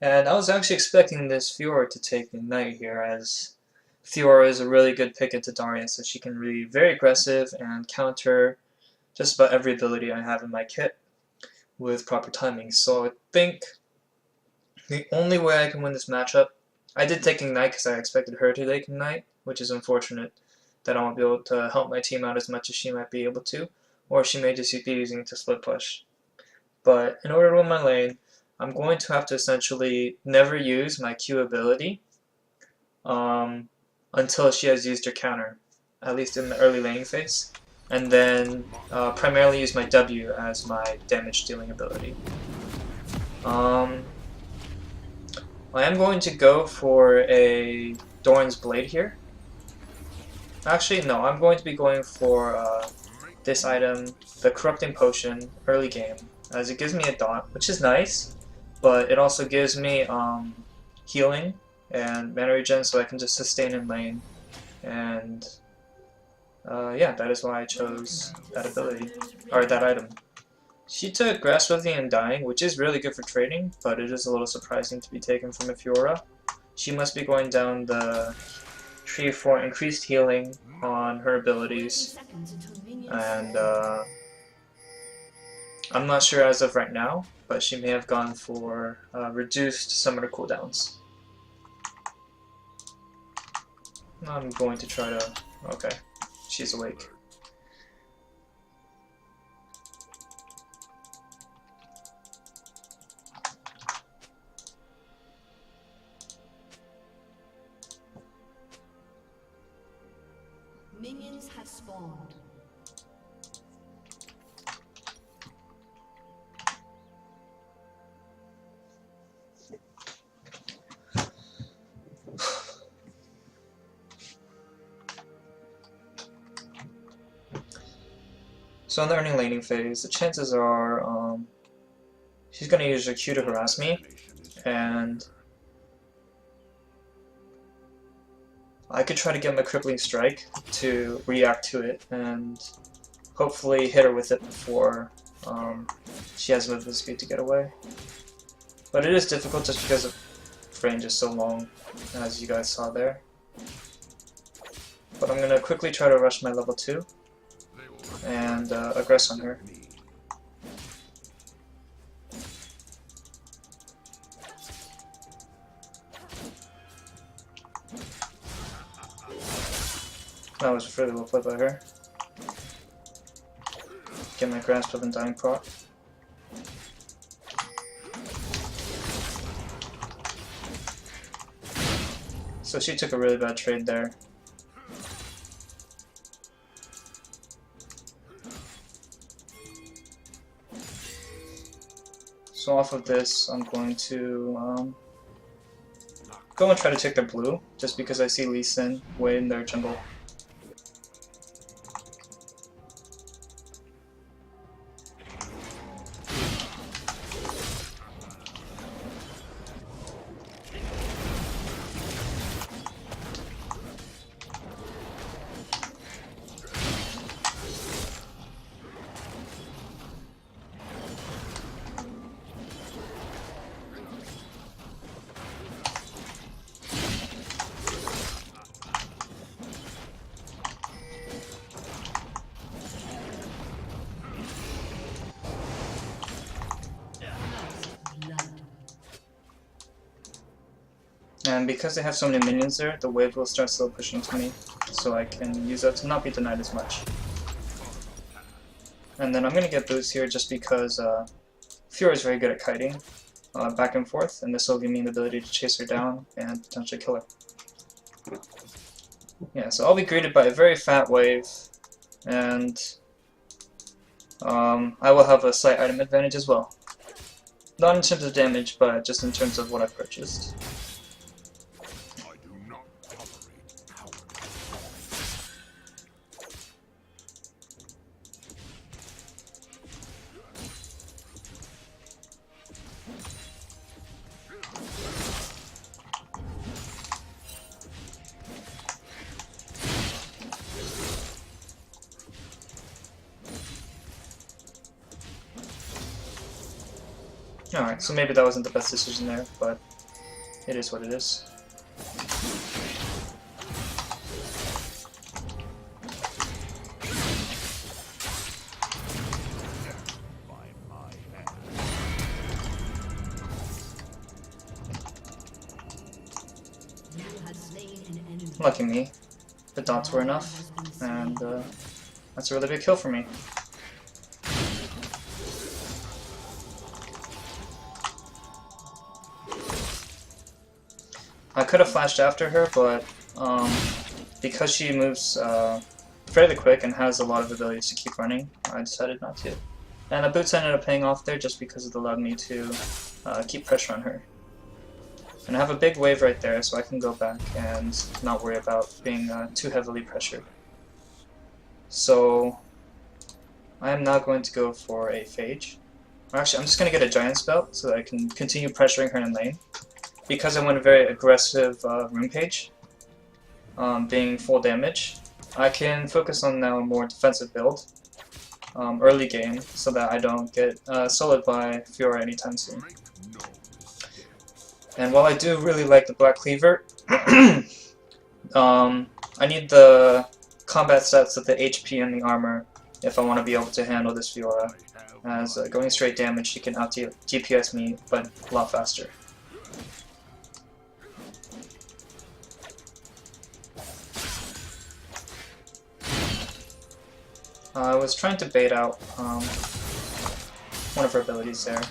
And I was actually expecting this Fiora to take Ignite here, as Fiora is a really good pick into Darius, so she can be very aggressive and counter just about every ability I have in my kit with proper timing. So I think the only way I can win this matchup, I did take Ignite because I expected her to take Ignite, which is unfortunate that I won't be able to help my team out as much as she might be able to, or she may just be using it to split push. But in order to win my lane, I'm going to have to essentially never use my Q ability until she has used her counter, at least in the early laning phase, and then primarily use my W as my damage dealing ability. I am going to go for a Doran's Blade here. Actually, no, I'm going to be going for this item, the Corrupting Potion, early game, as it gives me a dot, which is nice, but it also gives me healing and mana regen, so I can just sustain in lane, and yeah, that is why I chose that ability, or that item. She took Grasp of the Undying, which is really good for trading, but it is a little surprising to be taken from a Fiora. She must be going down the tree for increased healing on her abilities, and I'm not sure as of right now, but she may have gone for reduced summoner cooldowns. I'm going to try to... okay, she's awake. Minions have spawned. So in the early laning phase, the chances are she's going to use her Q to harass me, and I could try to get my Crippling Strike to react to it and hopefully hit her with it before she has movement speed to get away. But it is difficult just because the range is so long, as you guys saw there. But I'm going to quickly try to rush my level 2 and aggress on her. That was really well played by her. Get my Grasp of Undying proc. So she took a really bad trade there. So off of this, I'm going to go and try to take their blue, just because I see Lee Sin way in their jungle. And because they have so many minions there, the wave will start slow pushing to me, so I can use that to not be denied as much. And then I'm going to get boots here just because Fiora is very good at kiting back and forth, and this will give me the ability to chase her down and potentially kill her. Yeah, so I'll be greeted by a very fat wave, and I will have a slight item advantage as well. Not in terms of damage, but just in terms of what I've purchased. Alright, so maybe that wasn't the best decision there, but it is what it is. Lucky me, the dots were enough, and that's a really big kill for me. I could have flashed after her, but because she moves fairly quick and has a lot of abilities to keep running, I decided not to. And the boots ended up paying off there just because it allowed me to keep pressure on her. And I have a big wave right there, so I can go back and not worry about being too heavily pressured. So I am now going to go for a Phage. Or actually, I'm just going to get a Giant's Belt so that I can continue pressuring her in lane. Because I went a very aggressive Rune Page, being full damage, I can focus on now a more defensive build early game so that I don't get soloed by Fiora anytime soon. And while I do really like the Black Cleaver, I need the combat stats of the HP and the armor if I want to be able to handle this Fiora, as going straight damage she can out-DPS me, but a lot faster. I was trying to bait out one of her abilities there.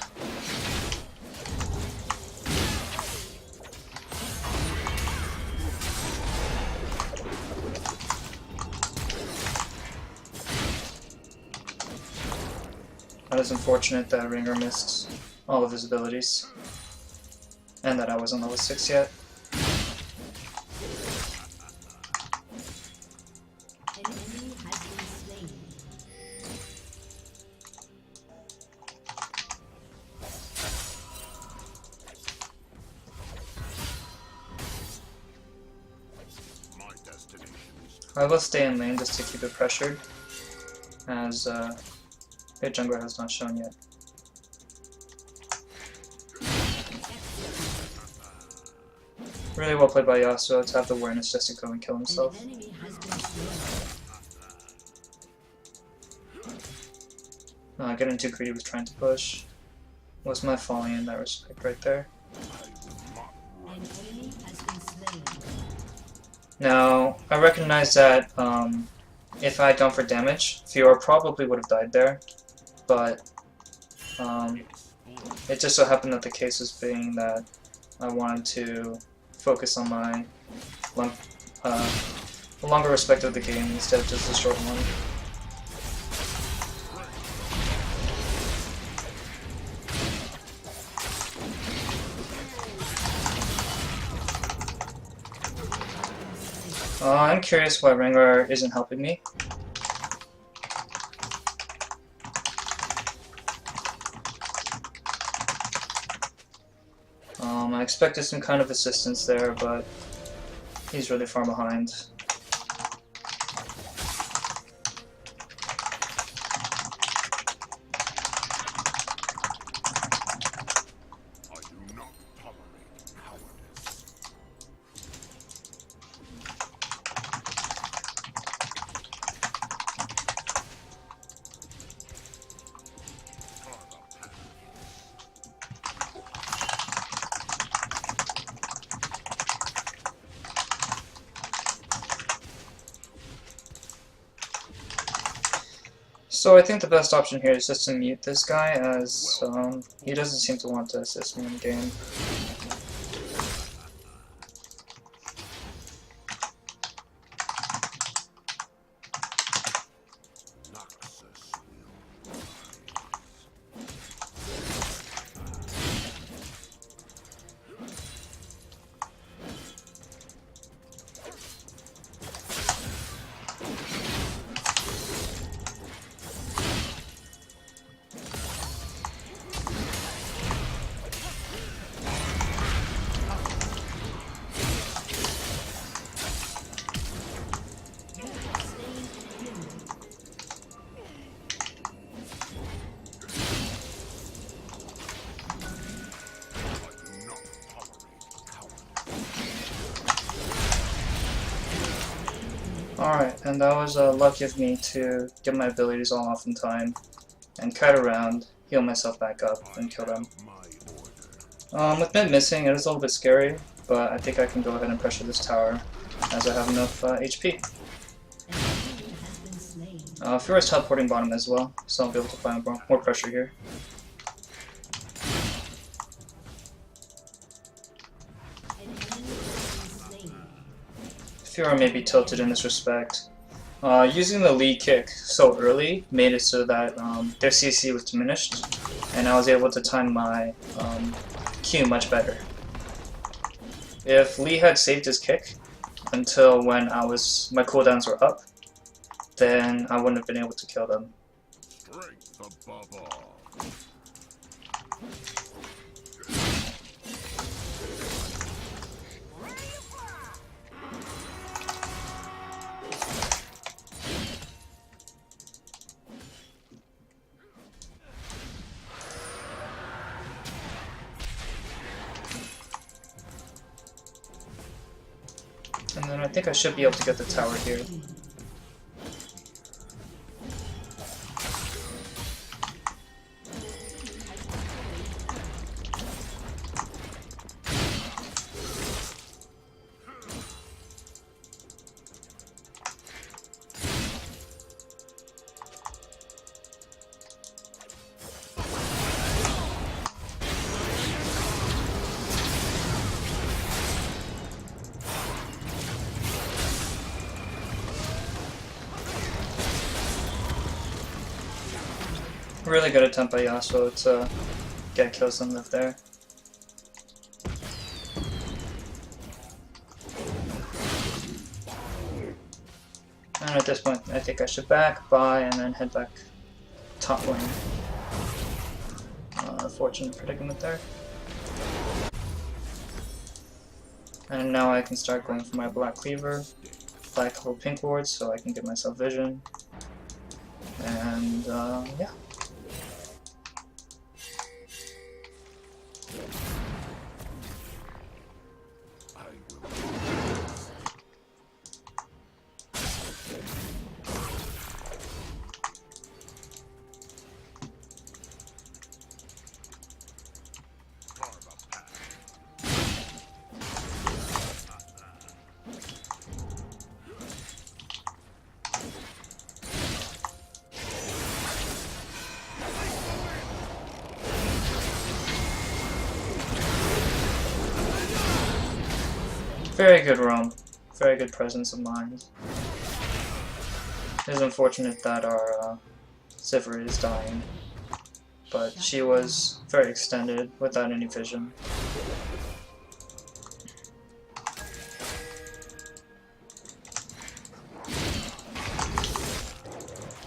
That is unfortunate that Ringer missed all of his abilities, and that I wasn't level 6 yet. I will stay in lane just to keep it pressured, as their jungler has not shown yet. Really well played by Yasuo to have the awareness just to go and kill himself. Getting too greedy with trying to push was my folly in that respect right there. Now, I recognize that if I had gone for damage, Fiora probably would have died there, but it just so happened that the case was being that I wanted to focus on my longer respect of the game instead of just the short one. I'm curious why Rengar isn't helping me. I expected some kind of assistance there, but he's really far behind. So I think the best option here is just to mute this guy, as he doesn't seem to want to assist me in the game. Alright, and that was lucky of me to get my abilities all off in time and kite around, heal myself back up, and kill them. With mid missing, it is a little bit scary, but I think I can go ahead and pressure this tower as I have enough HP. Fiora's teleporting bottom as well, so I'll be able to find more pressure here. Fiora may be tilted in this respect. Using the lead kick so early made it so that their CC was diminished, and I was able to time my Q much better. If Lee had saved his kick until when my cooldowns were up, then I wouldn't have been able to kill them. And then I think I should be able to get the tower here. Really good attempt by Yasuo to get kills and live there. And at this point, I think I should back, buy, and then head back top lane. Fortunate predicament there. And now I can start going for my black cleaver, buy a couple pink wards so I can get myself vision. And yeah. Very good roam. Very good presence of mind. It is unfortunate that our Sivir is dying, but she was very extended without any vision.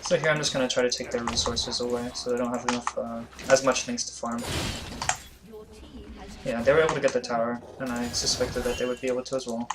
So here I'm just going to try to take their resources away so they don't have enough, as much things to farm. Yeah, they were able to get the tower, and I suspected that they would be able to as well.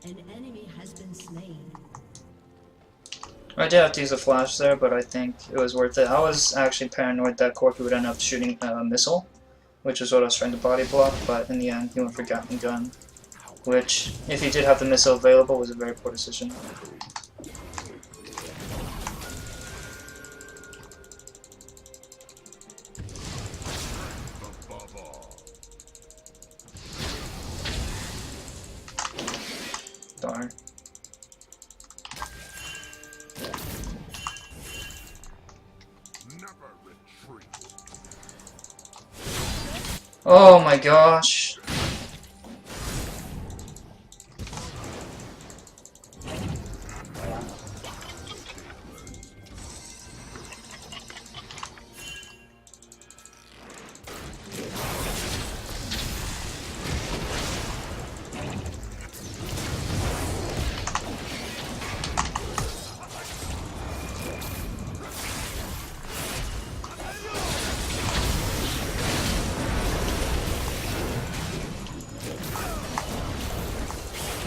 An enemy has been slain. I did have to use a flash there, but I think it was worth it. I was actually paranoid that Corki would end up shooting a missile, which is what I was trying to body block, but in the end he went for Gatling Gun, which, if he did have the missile available, was a very poor decision. Darn. An Oh my gosh.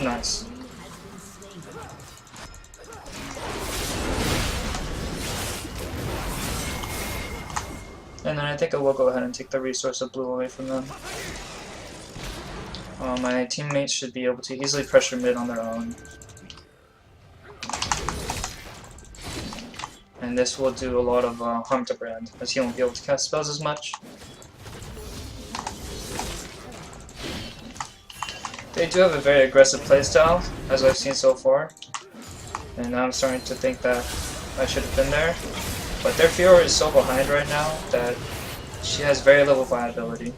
Nice. And then I think I will go ahead and take the resource of blue away from them. My teammates should be able to easily pressure mid on their own. And this will do a lot of harm to Brand, as he won't be able to cast spells as much. They do have a very aggressive playstyle, as I've seen so far. And now I'm starting to think that I should have been there. But their Fiora is so behind right now that she has very little viability.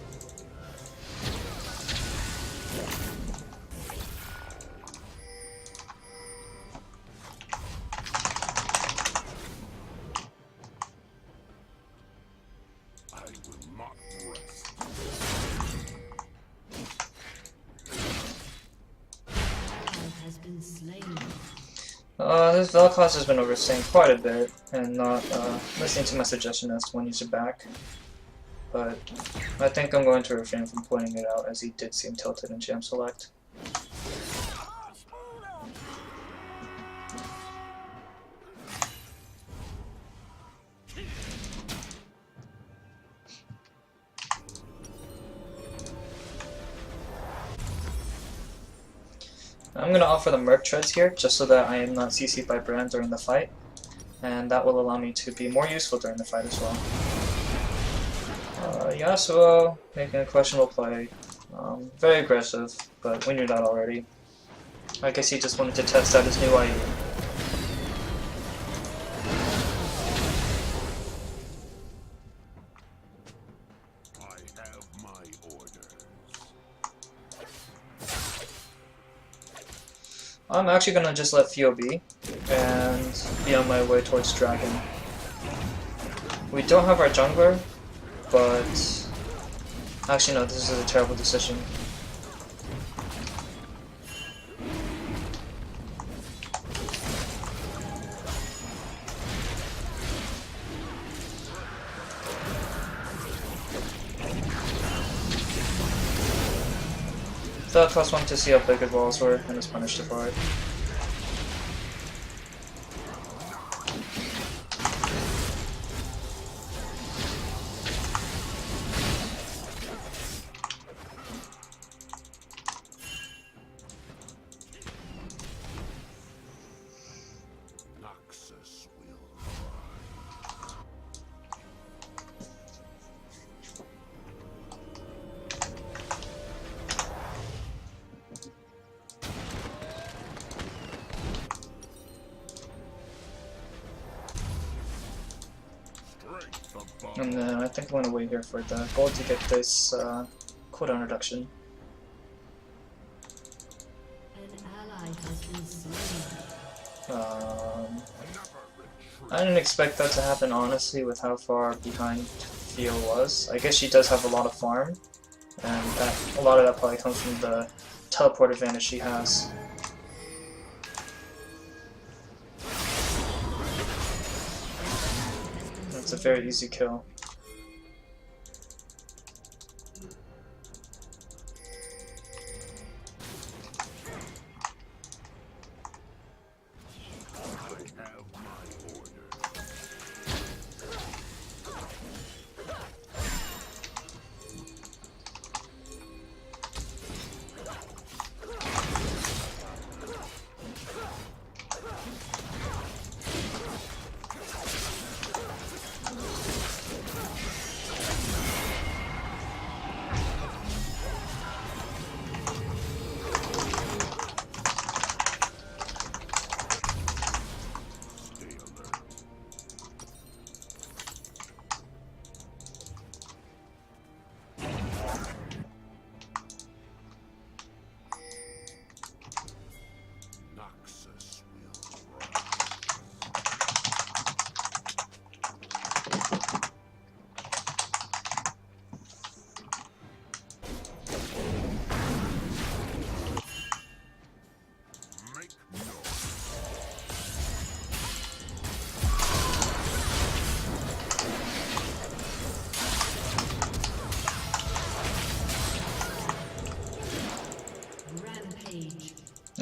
This Vel'Koz has been overstaying quite a bit and not listening to my suggestion as to when he should back. But I think I'm going to refrain from pointing it out as he did seem tilted in Jam Select. I'm going to offer the Merc Treads here, just so that I am not CC'd by Brand during the fight, and that will allow me to be more useful during the fight as well. Yasuo making a questionable play. Very aggressive, but we knew that already. I guess he just wanted to test out his new IE. I'm actually gonna just let Fio be, and be on my way towards Dragon. We don't have our jungler, but... Actually no, this is a terrible decision. Vel'Koz wanted to see how big his walls were, and was punished for it. And then I think I'm going to wait here for the gold to get this cooldown reduction. I didn't expect that to happen, honestly, with how far behind Fio was. I guess she does have a lot of farm, and a lot of that probably comes from the teleport advantage she has. It's a very easy kill.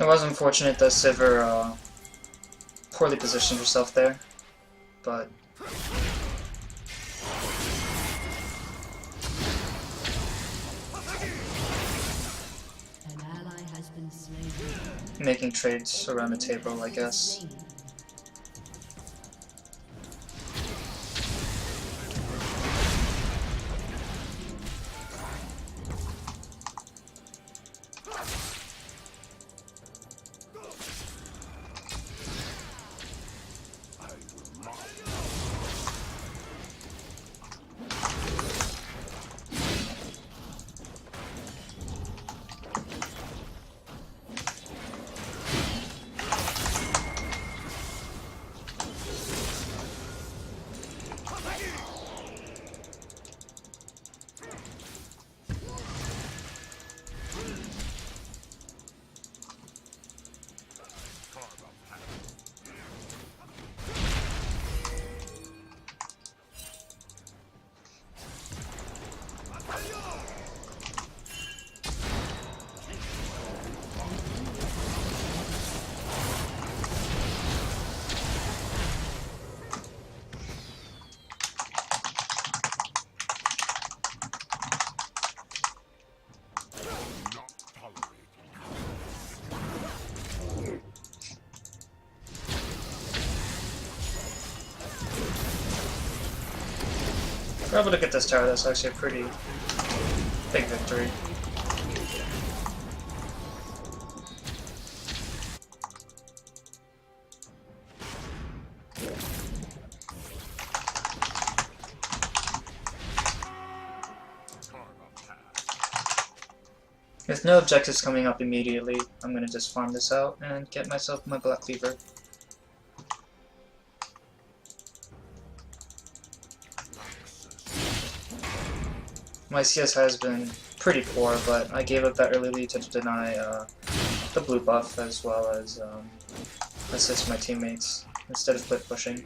It was unfortunate that Sivir poorly positioned herself there, but An ally has been slain. making trades around the table, I guess. If we're able to get this tower, that's actually a pretty big victory. With no objectives coming up immediately, I'm gonna just farm this out and get myself my Black Cleaver. My CS has been pretty poor, but I gave up that early lead to deny the blue buff as well as assist my teammates instead of quit pushing.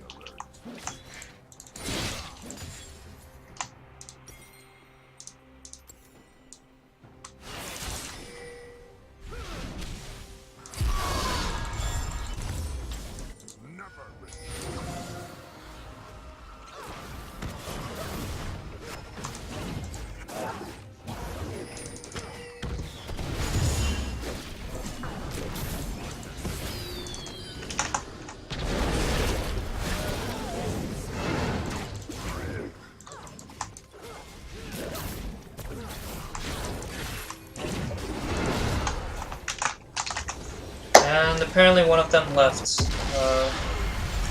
And apparently one of them left.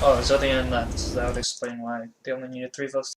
Oh, Zodian left, so that would explain why they only needed 3 votes.